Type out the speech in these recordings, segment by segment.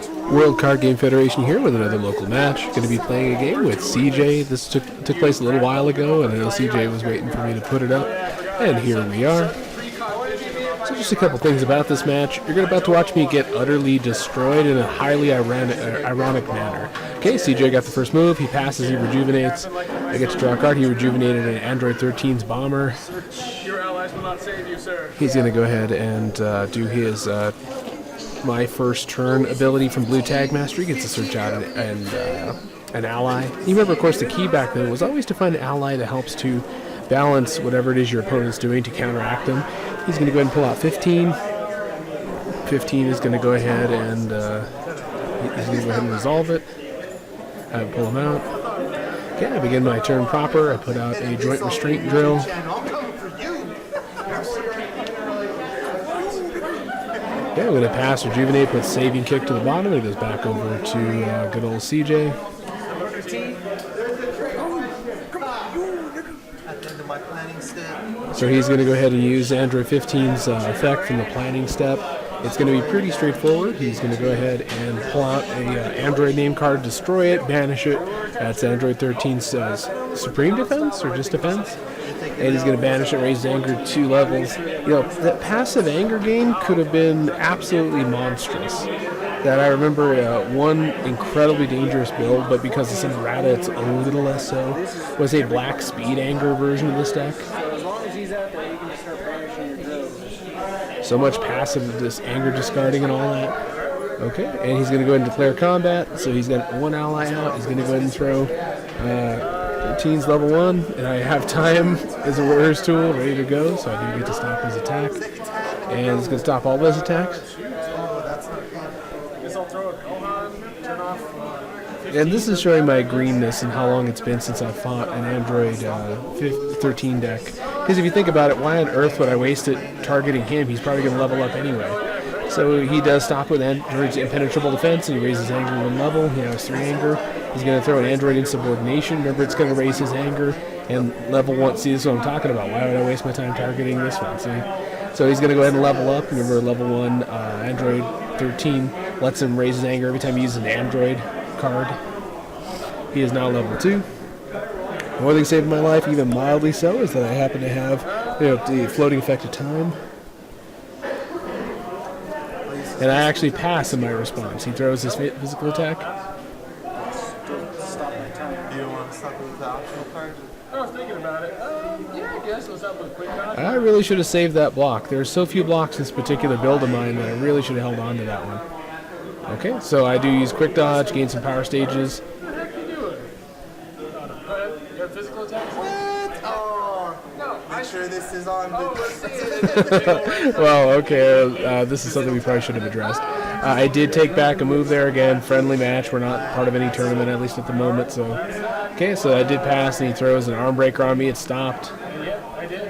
World Card Game Federation here with another local match. Going to be playing a game with CJ. This took place a little while ago, and I know CJ was waiting for me to put it up. And here we are. So just a couple things about this match. You're about to watch me get utterly destroyed in a highly ironic manner. Okay, CJ got the first move. He passes, he rejuvenates. I get to draw a card. He rejuvenated an Android 13's bomber. Your allies will not save you, sir. He's going to go ahead and do his my first turn ability from Blue Tag Master. He gets to search out an ally. You remember, of course, the key back then was always to find an ally that helps to balance whatever it is your opponent's doing to counteract them. He's going to go ahead and pull out 15. 15 is going to go ahead and resolve it. I pull him out. Okay, I begin my turn proper. I put out a joint restraint drill. Okay, I'm going to pass, rejuvenate, put saving kick to the bottom. It goes back over to good old CJ. So he's going to go ahead and use Android 15's effect from the planning step. It's going to be pretty straightforward. He's going to go ahead and pull out a Android name card, destroy it, banish it. That's Android 13's Supreme Defense or just Defense. And he's going to banish it, raise anger 2 levels. You know, that passive anger game could have been absolutely monstrous. That I remember one incredibly dangerous build, but because of some errata, it's a little less so, was a black speed anger version of this deck. So much passive, this anger discarding and all that. Okay, and he's going to go ahead and declare combat. So he's got one ally out. He's going to go ahead and throw 13's level 1, and I have time as a warrior's tool ready to go, so I do get to stop his attack. And it's going to stop all those attacks. And this is showing my greenness and how long it's been since I fought an Android 13 deck. Because if you think about it, why on earth would I waste it targeting him? He's probably going to level up anyway. So he does stop with Android's impenetrable defense, and he raises anger 1 level. He has 3 anger. He's going to throw an Android insubordination. Remember, it's going to raise his anger. And level 1, see, this is what I'm talking about. Why would I waste my time targeting this one? See? So he's going to go ahead and level up. Remember, level 1 Android 13 lets him raise his anger every time he uses an Android card. He is now level 2. The one thing saving my life, even mildly so, is that I happen to have the floating effect of time. And I actually pass in my response. He throws his physical attack. You don't want to stop with the optional card? I was thinking about it. Yeah, I guess. What's up with quick dodge? I really should have saved that block. There's so few blocks in this particular build of mine that I really should have held on to that one. Okay, so I do use quick dodge, gain some power stages. What the heck are you doing? You have physical attacks? What? Oh, no. Make sure this is on. Well, okay, this is something we probably should have addressed. I did take back a move there again. Friendly match. We're not part of any tournament, at least at the moment. So, okay, so I did pass, and he throws an arm breaker on me. It stopped. Yeah, I did.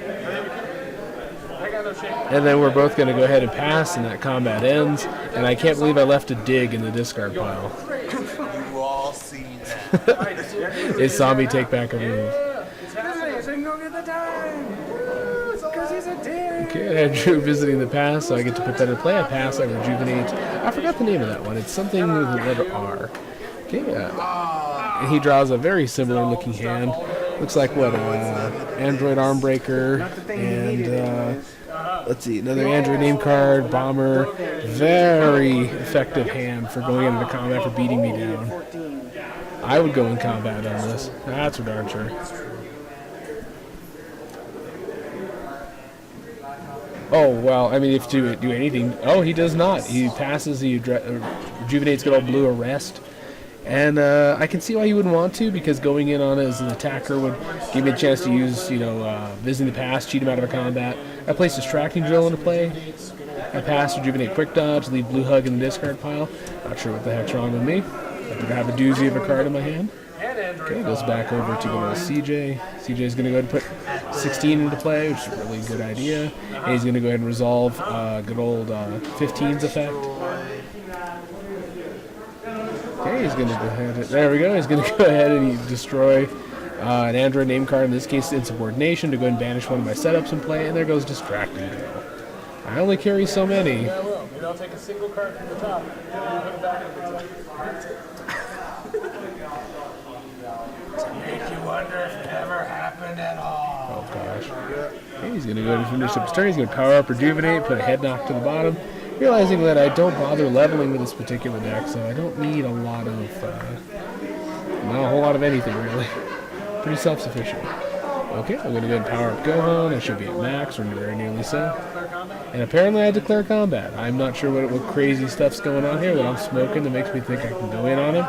I got no shame. And then we're both going to go ahead and pass, and that combat ends. And I can't believe I left a dig in the discard pile. You all seen that. It saw me take back a move. Okay, Andrew visiting the pass, so I get to put that in play. I pass, I rejuvenate. I forgot the name of that one. It's something with the letter R. Okay, and he draws a very similar looking hand. Looks like what, Android Armbreaker, and let's see, another Android name card, Bomber. Very effective hand for going into combat, for beating me down. I would go in combat on this. That's for darn sure. Oh, well, I mean, if to do anything... Oh, he does not. He passes, he rejuvenates good old blue arrest. And I can see why he wouldn't want to, because going in on as an attacker would give me a chance to use, visiting the pass, cheat him out of a combat. I place Distracting Drill into play. I pass, rejuvenate Quick Dodge, leave Blue Hug in the discard pile. Not sure what the heck's wrong with me. I think I have a doozy of a card in my hand. Okay, goes back over to good old CJ. CJ's going to go ahead and put 16 into play, which is a really good idea. And he's going to go ahead and resolve good old 15's effect. Okay, he's going to go ahead and... There we go. He's going to go ahead and destroy an Android name card, in this case Insubordination, to go ahead and banish one of my setups in play. And there goes Distracting Drill. I only carry so many. Yeah, I will. Maybe I'll take a single card from the top and put it back in the top. To make you wonder if it ever happened at all. Oh gosh. Okay, he's going to go to finish up his turn. He's going to power up Rejuvenate, put a head knock to the bottom. Realizing that I don't bother leveling with this particular deck, so I don't need a lot of, not a whole lot of anything really. Pretty self-sufficient. Okay, I'm going to go ahead and power up Gohan. I should be at max, or very nearly so. And apparently I declare combat. I'm not sure what crazy stuff's going on here that I'm smoking that makes me think I can go in on him.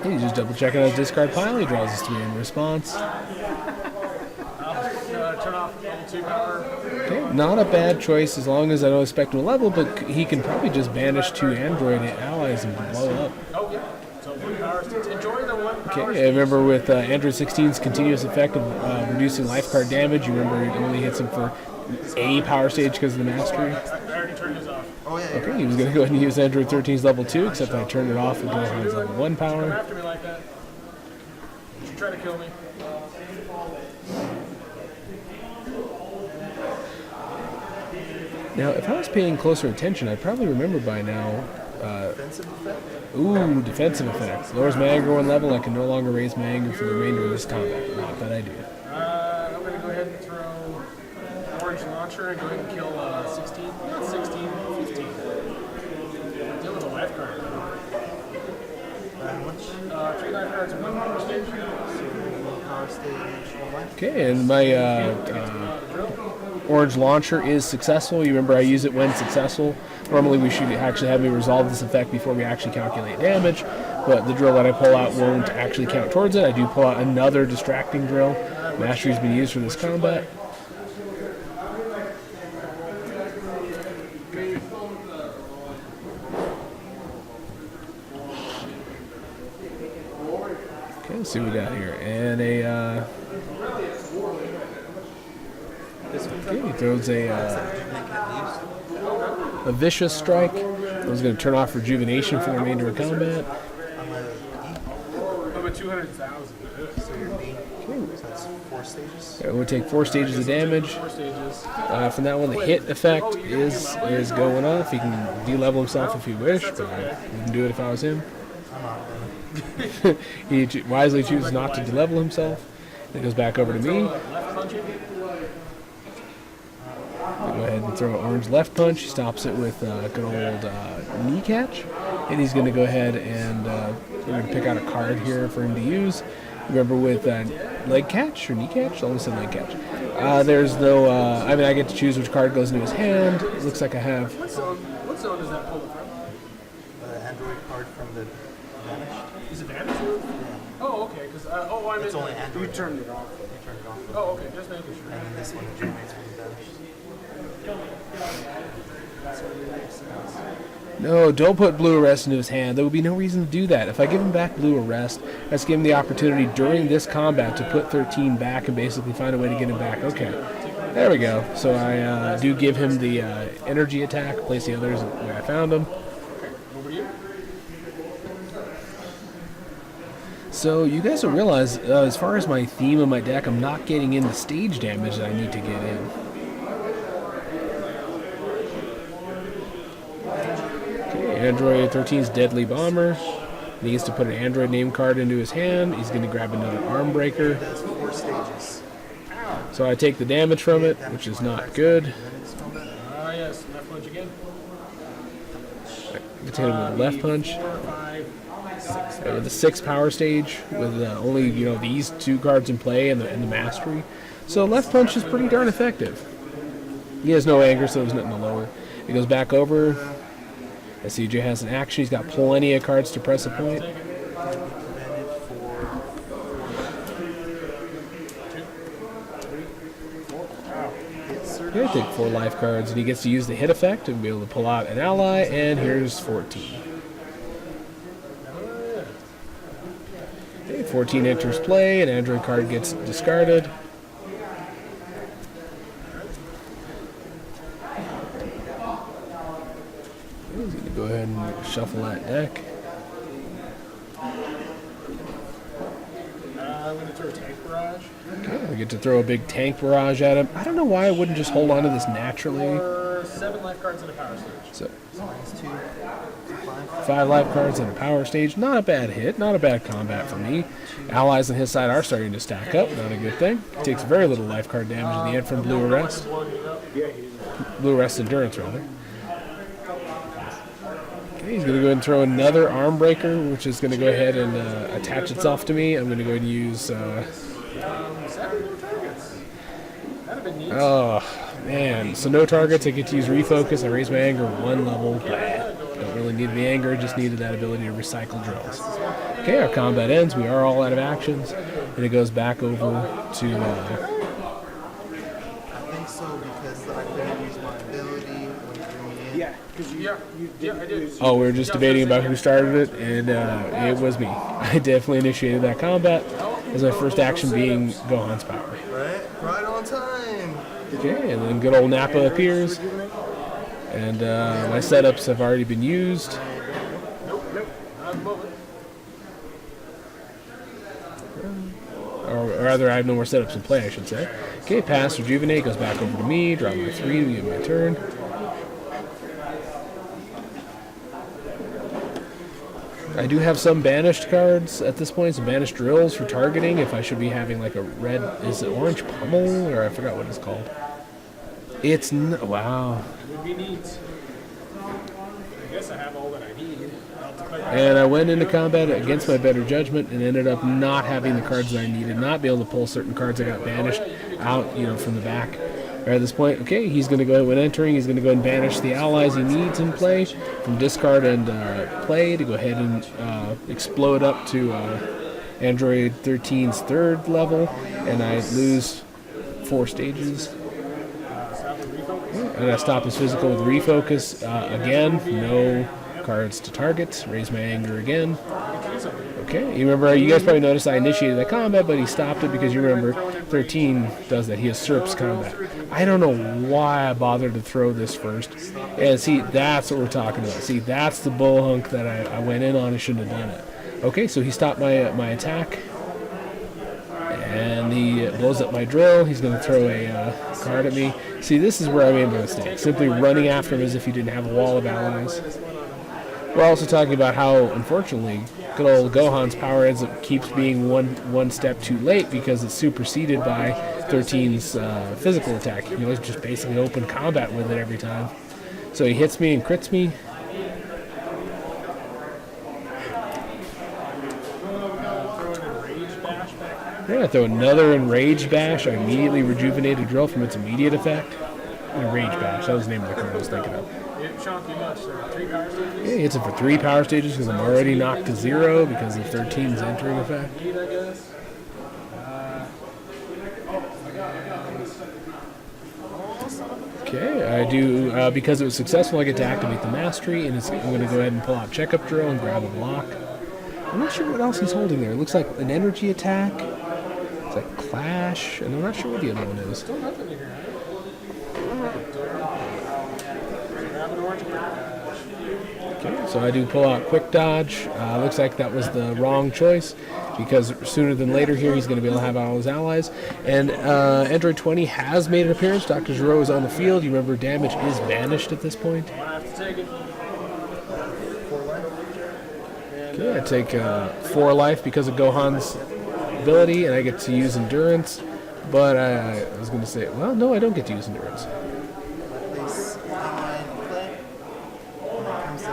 And he's just double checking out his discard pile. He draws his 3 in response. Turn off level 2 power. Okay, not a bad choice as long as I don't expect him to level, but he can probably just banish 2 android allies and blow up. Oh, yeah. So 1 power stage. Enjoy the 1 power Okay, I remember with Android 16's continuous effect of reducing life card damage, you remember it only hits him for a power stage because of the mastery. I already turned his off. Oh yeah. Okay, he was going to go ahead and use Android 13's level 2, except I turned it off and Gohan's level 1 Come power. after me like that. You try to kill me. Now, if I was paying closer attention, I'd probably remember by now. Defensive effect? Ooh, defensive effects. Lowers my anger 1 level. I can no longer raise my anger for the remainder of this combat. Not a bad idea. I'm going to go ahead and throw Orange Launcher and go ahead and kill 16. Not 16, 15. Deal with a life card. How much? 3 life cards and 1 power stage. So, power stage, 1 life. Okay, and my Orange Launcher is successful. You remember I use it when successful. Normally we should actually have me resolve this effect before we actually calculate damage, but the drill that I pull out won't actually count towards it. I do pull out another distracting drill. Mastery's been used for this combat. Okay, let's see what we got here. And okay, he throws a vicious strike. I was going to turn off rejuvenation for the remainder of combat. Over 200,000. So your main. So that's 4 stages. It would take 4 stages of damage. 4 stages. From that one, the hit effect is going off. He can de-level himself if he wished, but I wouldn't do it if I was him. He wisely chooses not to de-level himself. It goes back over to me. Left punching. Go ahead and throw an orange left punch. He stops it with a good old knee catch. And he's going to go ahead and we're going to pick out a card here for him to use. Remember with leg catch or knee catch? I almost said leg catch. There's no, I mean, I get to choose which card goes into his hand. It looks like I have. What zone does that pull from? Android card from the vanished. Is it vanished? Yeah. Oh, okay. Because I meant. It's only Android. You turned it off. You turned it off. Oh, okay. Just making sure. And then this one rejuvenates from the vanished. No, don't put Blue Arrest into his hand. There would be no reason to do that. If I give him back Blue Arrest, let's give him the opportunity during this combat to put 13 back and basically find a way to get him back. Okay, there we go. So I do give him the energy attack, place the others where I found them. Over to you. So you guys will realize, as far as my theme of my deck, I'm not getting in the stage damage that I need to get in. Android 13's Deadly Bomber. He gets to put an Android name card into his hand. He's going to grab another Arm Breaker. That's 4 stages. So I take the damage from it, which is not good. Yes. Left punch again. I hit him with a left punch. 4, 5, 6. With a 6 power stage, with only these 2 cards in play and the mastery. So left punch is pretty darn effective. He has no anger, so there's nothing to lower. He goes back over. CJ has an action. He's got plenty of cards to press a point. He'll take 4 life cards, and he gets to use the hit effect and be able to pull out an ally, and here's 14. Okay, 14 enters play, an Android card gets discarded. He's going to go ahead and shuffle that deck. I'm going to throw a tank barrage. Okay, I get to throw a big tank barrage at him. I don't know why I wouldn't just hold on to this naturally. Or 7 life cards in a power stage. So, Minus 2, 5. 5 life cards in a power stage. Not a bad hit. Not a bad combat for me. Allies on his side are starting to stack up. Not a good thing. Takes very little life card damage at the end from Blue Arrest. Blue Arrest Endurance, rather. Okay, he's going to go ahead and throw another Arm Breaker, which is going to go ahead and attach itself to me. I'm going to go ahead and use... 7 more targets. That'd have been neat. Oh, man. So no targets. I get to use Refocus. I raise my anger 1 level. Blah. Don't really need the anger. Just needed that ability to recycle drills. Okay, our combat ends. We are all out of actions. And it goes back over to... I think so because I couldn't use my ability when you threw me in. Yeah, because I did. Oh, we were just debating about who started it, and it was me. I definitely initiated that combat as my first action being Gohan's power. Right on time. Okay, and then good old Nappa appears, and my setups have already been used. Or rather, I have no more setups in play, I should say. Okay, pass, rejuvenate, goes back over to me, draw my 3 to get my turn. I do have some banished cards at this point, some banished drills for targeting if I should be having like a red, is it orange pummel? Or I forgot what it's called. It's, wow. Would be neat. I guess I have all that I need. And I went into combat against my better judgment and ended up not having the cards that I needed, not be able to pull certain cards that got banished out, from the back. Or at this point, okay, he's going to go ahead, when entering, he's going to go and banish the allies he needs in play from discard and play to go ahead and explode up to Android 13's 3rd level, and I lose 4 stages. And I stop his physical with refocus. Again, no cards to target. Raise my anger again. Okay, you remember, you guys probably noticed I initiated that combat, but he stopped it because you remember 13 does that. He usurps combat. I don't know why I bothered to throw this first. And see, that's what we're talking about. See, that's the bull hunk that I went in on and shouldn't have done it. Okay, so he stopped my attack. And he blows up my drill. He's going to throw a card at me. See, this is where I made my mistake. Simply running after him as if he didn't have a wall of allies. We're also talking about how, unfortunately, good old Gohan's power keeps being one step too late because it's superseded by 13's physical attack. He's just basically open combat with it every time. So he hits me and crits me. Yeah, I throw another Enraged Bash. I immediately rejuvenate a drill from its immediate effect. Enraged Bash, that was the name of the card I was thinking of. It shocked you much, sir. 3 power stages? Yeah, he hits it for 3 power stages because I'm already knocked to 0 because of 13's entering effect. Need, I guess. Okay, I do, because it was successful, I get to activate the Mastery, and I'm going to go ahead and pull out Checkup Drill and grab a block. I'm not sure what else he's holding there. It looks like an energy attack. It's like Clash, and I'm not sure what the other one is. Still nothing here. Grab an orange bash. Okay, so I do pull out Quick Dodge. Looks like that was the wrong choice because sooner than later here he's going to be able to have all his allies. And Android 20 has made an appearance. Dr. Giro is on the field. You remember damage is banished at this point. I have to take it. Okay, I take 4 life because of Gohan's ability, and I get to use Endurance. But I was going to say, well, no, I don't get to use Endurance. Place online play. When it comes to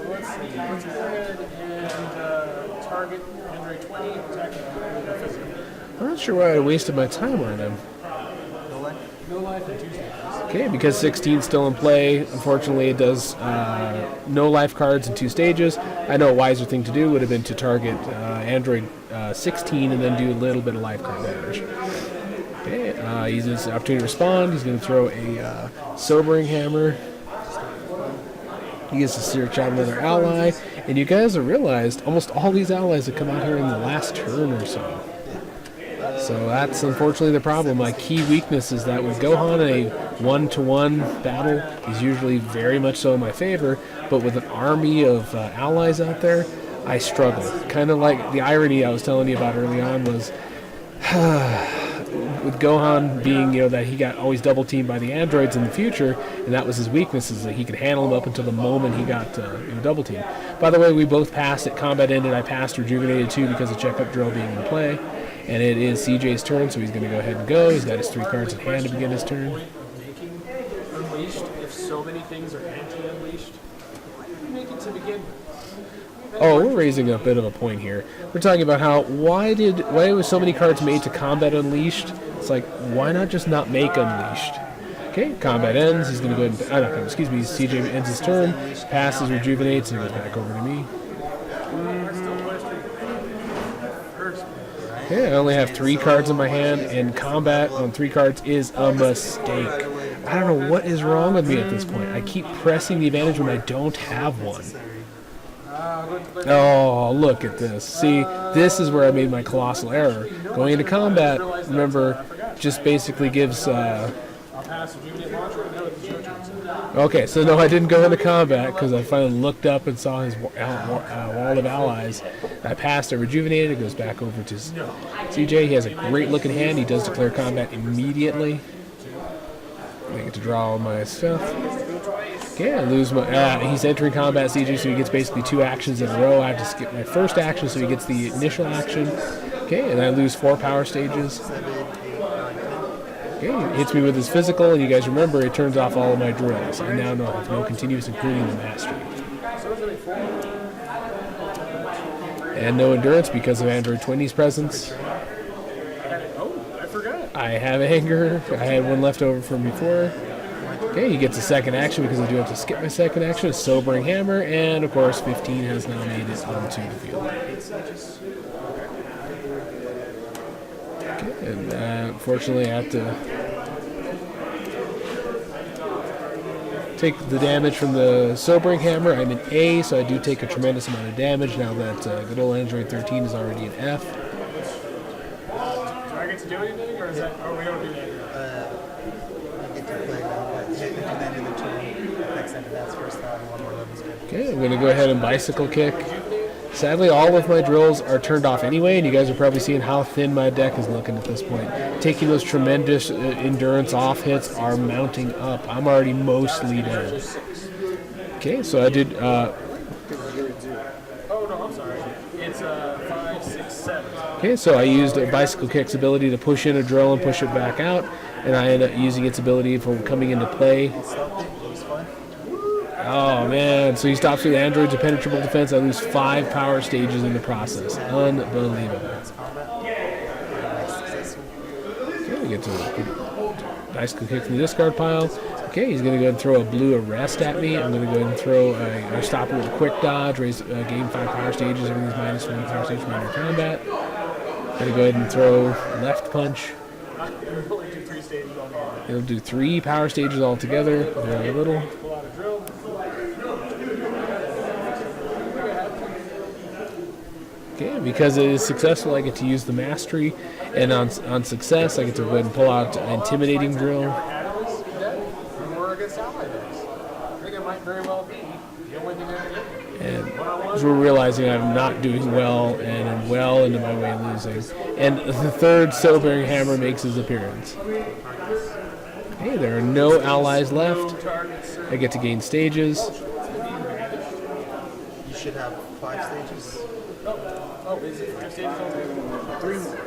Let's see. Let's go ahead and target Android 20, attack with physical. I'm not sure why I wasted my time on him. No life and 2 stages. Okay, because 16 is still in play, unfortunately it does no life cards in 2 stages. I know a wiser thing to do would have been to target Android 16 and then do a little bit of life card damage. Okay, he uses the opportunity to respond. He's going to throw a Sobering Hammer. He gets to search out another ally. And you guys have realized almost all these allies have come out here in the last turn or so. So that's unfortunately the problem. My key weakness is that with Gohan in a one-to-one battle, he's usually very much so in my favor, but with an army of allies out there, I struggle. Kind of like the irony I was telling you about early on was with Gohan being, that he got always double teamed by the androids in the future, and that was his weakness, is that he could handle them up until the moment he got double teamed. By the way, we both passed it. Combat ended. I passed Rejuvenated 2 because of checkup drill being in play. And it is CJ's turn, so he's going to go ahead and go. He's got his 3 cards in hand to begin his turn. Making Unleashed, if so many things are anti-Unleashed, why did we make it to begin with? Oh, we're raising a bit of a point here. We're talking about how why was so many cards made to Combat Unleashed? It's like, why not just not make Unleashed? Okay, combat ends. He's going to go ahead and, CJ ends his turn, passes, rejuvenates, and goes back over to me. Yeah, I only have 3 cards in my hand, and combat on 3 cards is a mistake. I don't know what is wrong with me at this point. I keep pressing the advantage when I don't have one. Oh, look at this. See, this is where I made my colossal error. Going into combat, remember, just basically gives... Okay, so no, I didn't go into combat because I finally looked up and saw his wall of allies. I passed, I rejuvenated, it goes back over to CJ. He has a great looking hand. He does declare combat immediately. I get to draw all my stuff. Okay, I lose my... he's entering combat, CJ, so he gets basically 2 actions in a row. I have to skip my first action, so he gets the initial action. Okay, and I lose 4 power stages. Okay, he hits me with his physical, and you guys remember it turns off all of my drills. I now have no continuous, including the mastery. And no endurance because of Android 20's presence. Oh, I forgot. I have anger. I had 1 left over from before. Okay, he gets a second action because I do have to skip my second action. A sobering hammer, and of course 15 has now made it onto the field. Okay, and unfortunately I have to take the damage from the sobering hammer. I'm an A, so I do take a tremendous amount of damage now that good old Android 13 is already an F. Do I get to do anything, or is that... Oh, we don't do that. You get to play at the end of the turn. Next time that's first thought, 1 more level's good. Okay, I'm going to go ahead and bicycle kick. Sadly, all of my drills are turned off anyway, and you guys are probably seeing how thin my deck is looking at this point. Taking those tremendous endurance off hits are mounting up. I'm already mostly dead. Okay, so I did... Oh, no, I'm sorry. It's 5, 6, 7. Okay, so I used a bicycle kick's ability to push in a drill and push it back out, and I ended up using its ability for coming into play. Oh man, so he stops with Android's impenetrable defense. I lose 5 power stages in the process. Unbelievable. Okay, we get to bicycle kick from the discard pile. Okay, he's going to go and throw a blue arrest at me. I'm going to go ahead and throw a stop it with a quick dodge, gain 5 power stages, everything's minus 1 power stage from under combat. I'm going to go ahead and throw left punch. He'll do 3 power stages altogether, very little. Okay, because it is successful, I get to use the mastery, and on success, I get to go ahead and pull out intimidating drill. And as we're realizing I'm not doing well, and I'm well into my way of losing. And the third sobering hammer makes his appearance. Okay, there are no allies left. I get to gain stages. You should have 5 stages. Oh, is it 5 stages altogether? 3 more.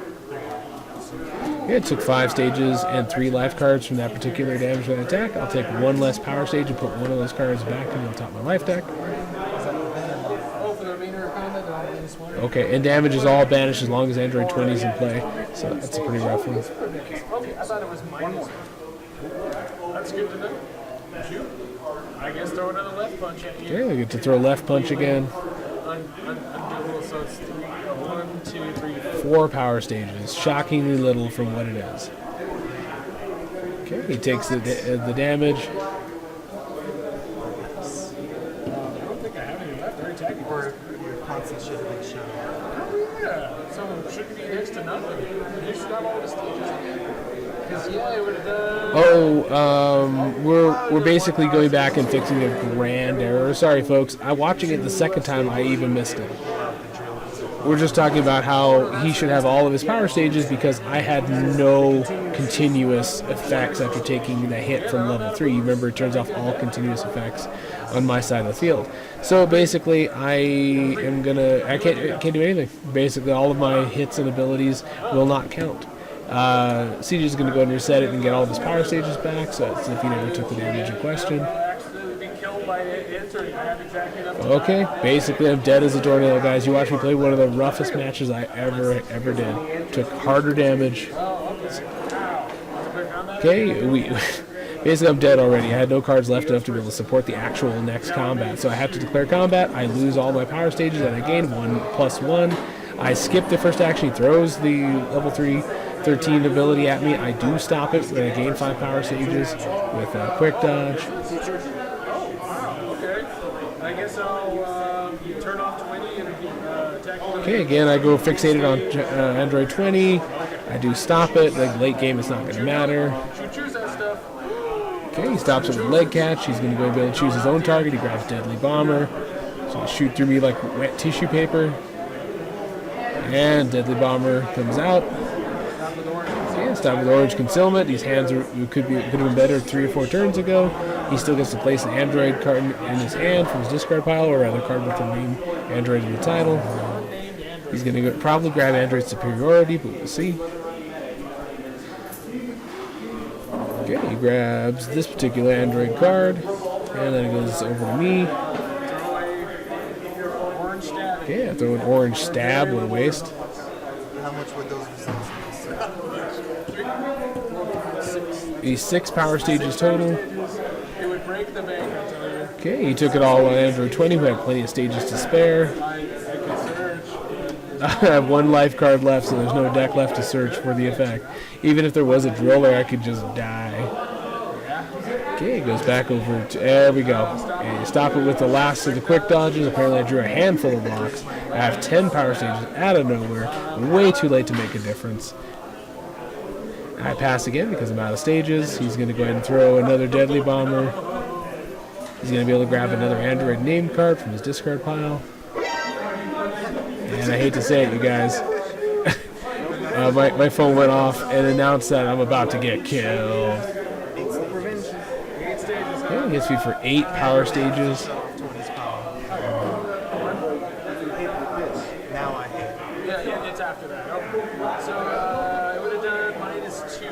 Yeah, it took 5 stages and 3 life cards from that particular damage and attack. I'll take 1 less power stage and put 1 of those cards back into the top of my life deck. Oh, for the remainder of combat, they're all minus 1. Okay, and damage is all banished as long as Android 20 is in play. So that's a pretty rough one. Okay, I thought it was minus 1. That's good to know. Shoot. I guess throw another left punch at you. Okay, I get to throw left punch again. So it's 1, 2, 3, 4 power stages, shockingly little from what it is. Okay, he takes the damage. I don't think I have any left. They're attacking. Or your constant should have been shown. Yeah, so it should be next to nothing. got all the stages again. Because, yeah, it would have done... We're basically going back and fixing a grand error. Sorry, folks. I'm watching it the second time. I even missed it. We're just talking about how he should have all of his power stages because I had no continuous effects after taking the hit from level 3. You remember, it turns off all continuous effects on my side of the field. So basically, I can't do anything. Basically, all of my hits and abilities will not count. CJ is going to go and reset it and get all of his power stages back, so it's if he never took the damage in question. Okay, basically I'm dead as a doornail, guys. You watched me play one of the roughest matches I ever did. Took harder damage. Okay, basically I'm dead already. I had no cards left enough to be able to support the actual next combat, so I have to declare combat. I lose all my power stages and I gain 1+1. I skip the first action. He throws the level 3 13 ability at me. I do stop it when I gain 5 power stages with a quick dodge. Turn off 20 and attack. Okay, again, I go fixated on Android 20. I do stop it. The late game is not going to matter. Choose that stuff. Okay, he stops it with leg catch. He's going to go and be able to choose his own target. He grabs Deadly Bomber. So shoot through me like wet tissue paper. And Deadly Bomber comes out. Okay, stop with Orange Concealment. These hands could have been better 3 or 4 turns ago. He still gets to place an Android card in his hand from his discard pile, or rather card with the name Android in the title. He's going to probably grab Android Superiority, but we'll see. Okay, he grabs this particular Android card, and then it goes over to me. Okay, I throw an Orange Stab, what a waste. How much would those results be? He's 6 power stages total. It would break the bank, I tell you. Okay, he took it all on Android 20, who had plenty of stages to spare. I could search. I have 1 life card left, so there's no deck left to search for the effect. Even if there was a driller, I could just die. Okay, it goes back over to, there we go. And you stop it with the last of the quick dodges. Apparently I drew a handful of blocks. I have 10 power stages out of nowhere. Way too late to make a difference. I pass again because I'm out of stages. He's going to go ahead and throw another Deadly Bomber. He's going to be able to grab another Android name card from his discard pile. And I hate to say it, you guys. My phone went off and announced that I'm about to get killed. Okay, he hits me for 8 power stages. Now I hit. Yeah, it's after that. So it would have done -2.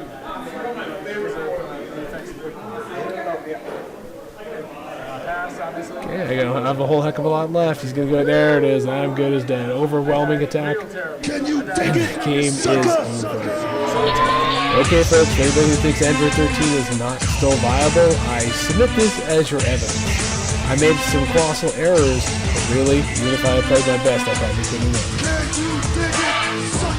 Pass, obviously. Okay, I have a whole heck of a lot left. He's gonna go. There it is. I'm good as dead. Overwhelming attack. Can you dig it? Game is over. Okay, folks. For anybody who thinks Android 13 is not still viable, I submit this as your evidence. I made some colossal errors, but really, even if I played my best, I probably couldn't win. Can you dig it? Suck